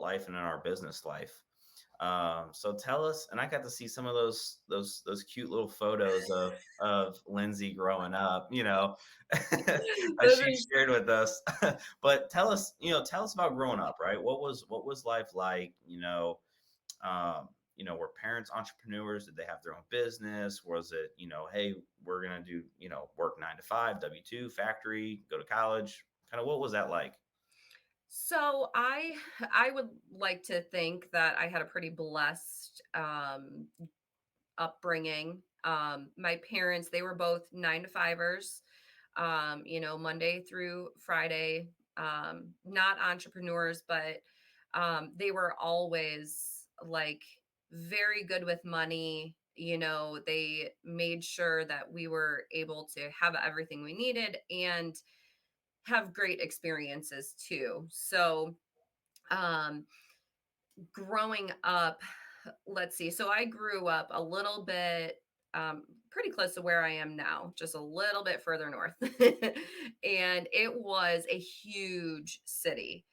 life and in our business life. So tell us, and I got to see some of those cute little photos of Lindsay growing up, Those she are shared with us. But tell us about growing up, right? What was life like? Were parents entrepreneurs? Did they have their own business? Was it, hey, we're gonna do, work 9 to 5, W-2, factory, go to college? Kind of what was that like? so I would like to think that I had a pretty blessed upbringing. My parents, they were both 9 to 5ers, Monday through Friday. Not entrepreneurs, but they were always like very good with money. They made sure that we were able to have everything we needed and have great experiences too. So, um, growing up, let's see. So I grew up a little bit, pretty close to where I am now, just a little bit further north. And it was a huge city.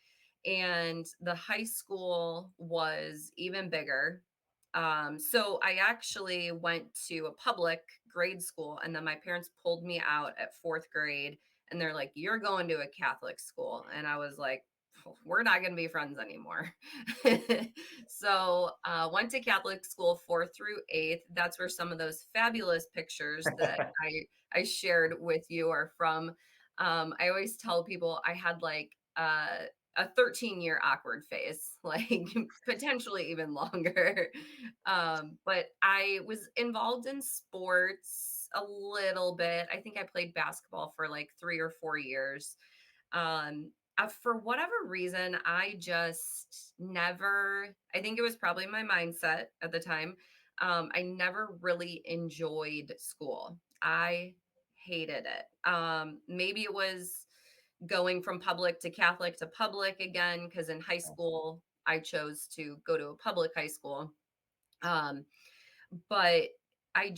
And the high school was even bigger. So I actually went to a public grade school, and then my parents pulled me out at fourth grade, and they're like, "You're going to a Catholic school." And I was like, we're not going to be friends anymore. So went to Catholic school fourth through eighth. That's where some of those fabulous pictures that I shared with you are from. I always tell people I had like a 13-year awkward phase, like potentially even longer. But I was involved in sports a little bit. I think I played basketball for like 3 or 4 years. For whatever reason, I just never, I think it was probably my mindset at the time. I never really enjoyed school. I hated it. Maybe it was going from public to public again, because in high school, I chose to go to a public high school. Um, but I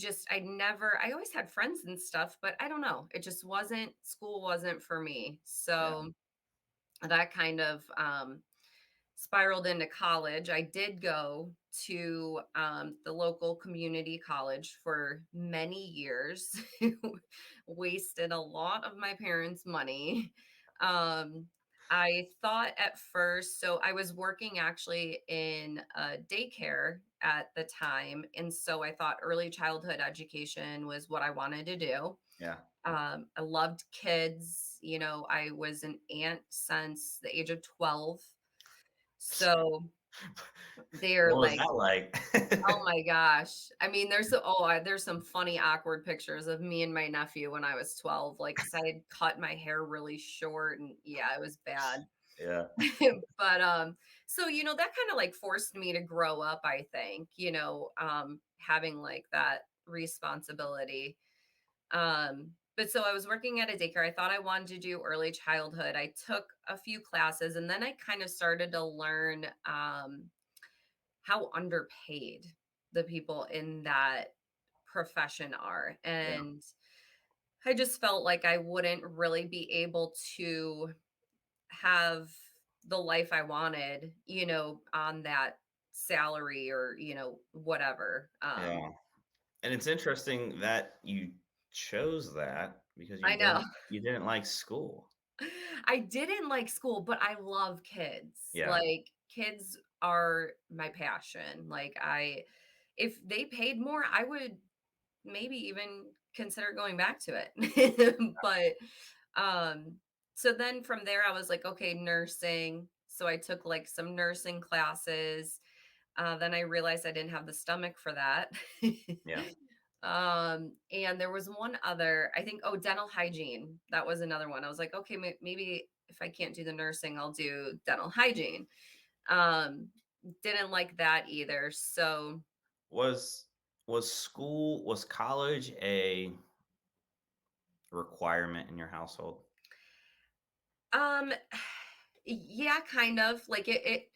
always had friends and stuff, but I don't know. It just wasn't, school wasn't for me. Yeah. So that kind of spiraled into college. I did go to the local community college for many years, wasted a lot of my parents' money. Um, I thought at first, so I was working actually in daycare at the time. And so I thought early childhood education was what I wanted to do. Yeah. I loved kids. I was an aunt since the age of 12. So they're What was like, that like? oh my gosh. I mean, there's some funny, awkward pictures of me and my nephew when I was 12, like, 'cause I had cut my hair really short and yeah, it was bad. Yeah. But, so, that kind of like forced me to grow up, I think, having like that responsibility. But so I was working at a daycare. I thought I wanted to do early childhood. I took a few classes and then I kind of started to learn how underpaid the people in that profession are. Yeah. And I just felt like I wouldn't really be able to have the life I wanted, on that salary or, whatever. Yeah. And it's interesting that you chose that because you I know. didn't you didn't like school. I didn't like school, but I love kids. Yeah. Like, kids are my passion. Like, if they paid more, I would maybe even consider going back to it. But, so then from there, I was like, okay, nursing. So I took like some nursing classes. Then I realized I didn't have the stomach for that. Yeah. And there was one other, I think, oh, dental hygiene. That was another one. I was like, okay, maybe if I can't do the nursing, I'll do dental hygiene. Um, didn't like that either. So, Was was college a requirement in your household? um, yeah, kind of like it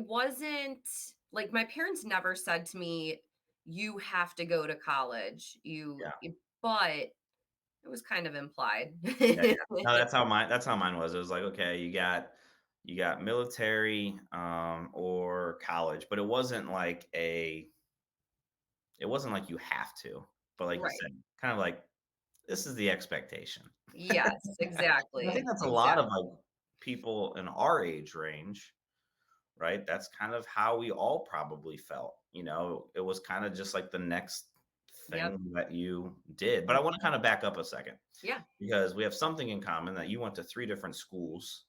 wasn't like my parents never said to me, you have to go to college. Yeah. But it was kind of implied. Yeah, yeah. No, that's how mine was. It was like, okay, you got you got military, or college, but it wasn't like you have to. But like you Right. said, kind of like this is the expectation. Yes, I think exactly, that's a lot of exactly. like people in our age range, right? That's kind of how we all probably felt. It was kind of just like the next Yep. thing that you did. But I want to Mhm. kind of back up a second Yeah. because we have something in common that you went to three different schools,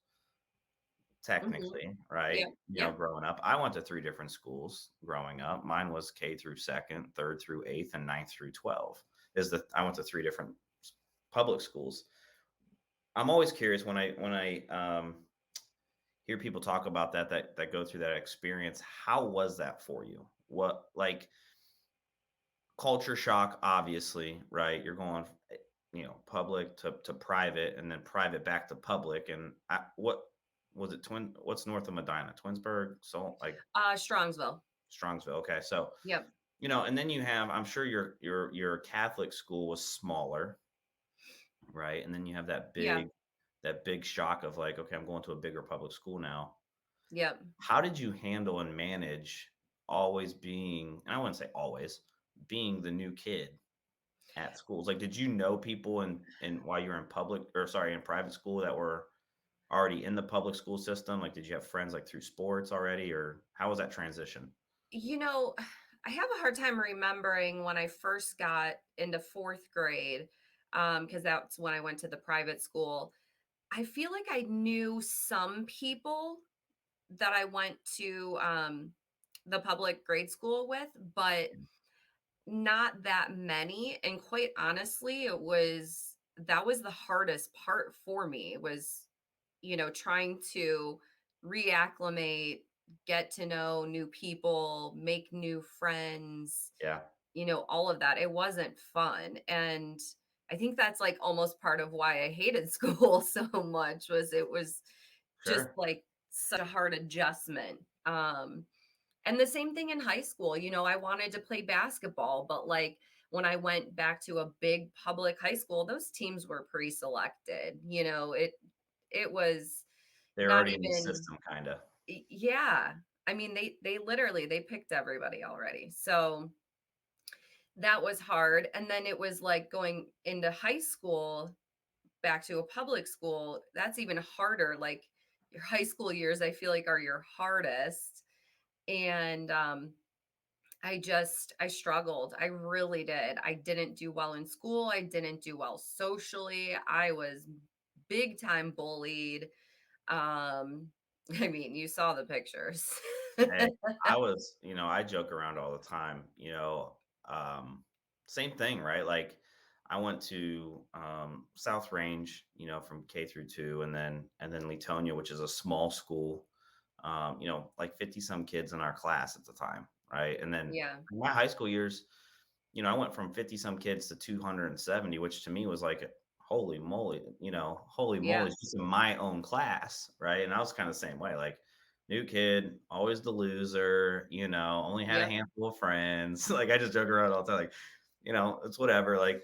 Mhm. technically, right? Yeah, yeah, Growing up, I went to three different schools growing up. Mine was K through second, third through eighth, and ninth through 12. I went to three different public schools. I'm always curious when I hear people talk about that go through that experience. How was that for you? What, like, culture shock, obviously, right? You're going, public to private, and then private back to public. And what was it? What's north of Medina? Twinsburg, so like Strongsville. Strongsville. Okay, so Yep, and then you have, I'm sure your Catholic school was smaller, right? And then you have yeah, that big shock of like, okay, I'm going to a bigger public school now. yep. How did you handle and manage always being, and I wouldn't say always, being the new kid at schools? Like, did you know people in while you were in public, or sorry, in private school, that were already in the public school system? Like, did you have friends like through sports already, or how was that transition? You know, I have a hard time remembering when I first got into 4th grade, because that's when I went to the private school. I feel like I knew some people that I went to, the public grade school with, but not that many, and quite honestly, that was the hardest part for me was, trying to reacclimate, get to know new people, make new friends, Yeah, all of that. It wasn't fun, and I think that's, like, almost part of why I hated school so much was it was just, sure. like, such a hard adjustment, and the same thing in high school, I wanted to play basketball, but, like, when I went back to a big public high school, those teams were pre-selected, it was They're not already in the even system, kind of. yeah. I mean, they literally they picked everybody already. So, that was hard, and then it was like going into high school, back to a public school, that's even harder, like, your high school years, I feel like, are your hardest, and, I struggled. I really did. I didn't do well in school. I didn't do well socially. I was big time bullied. Um, I mean, you saw the pictures. Hey, I joke around all the time, um, same thing, right? Like, I went to South Range, from K through two, and then Latonia, which is a small school, like 50 some kids in our class at the time, right? And then Yeah, in my high school years, I went from 50 some kids to 270, which to me was like, holy moly, yeah, just in my own class, right? And I was kind of the same way, like, new kid, always the loser, only had a yep, handful of friends. Like, I just joke around all the time, like, it's whatever. Like,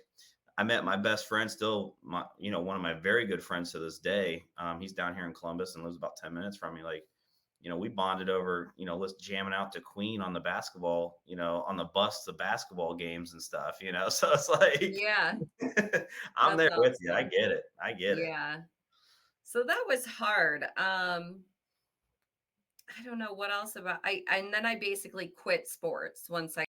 I met my best friend, still one of my very good friends to this day. He's down here in Columbus and lives about 10 minutes from me. Like, we bonded over, let's jamming out to Queen on the basketball, on the bus to basketball games and stuff. So it's like, yeah. I'm That's there with you. I awesome. get it. I get it. Yeah. So that was hard. I don't know what else about I and then I basically quit sports once I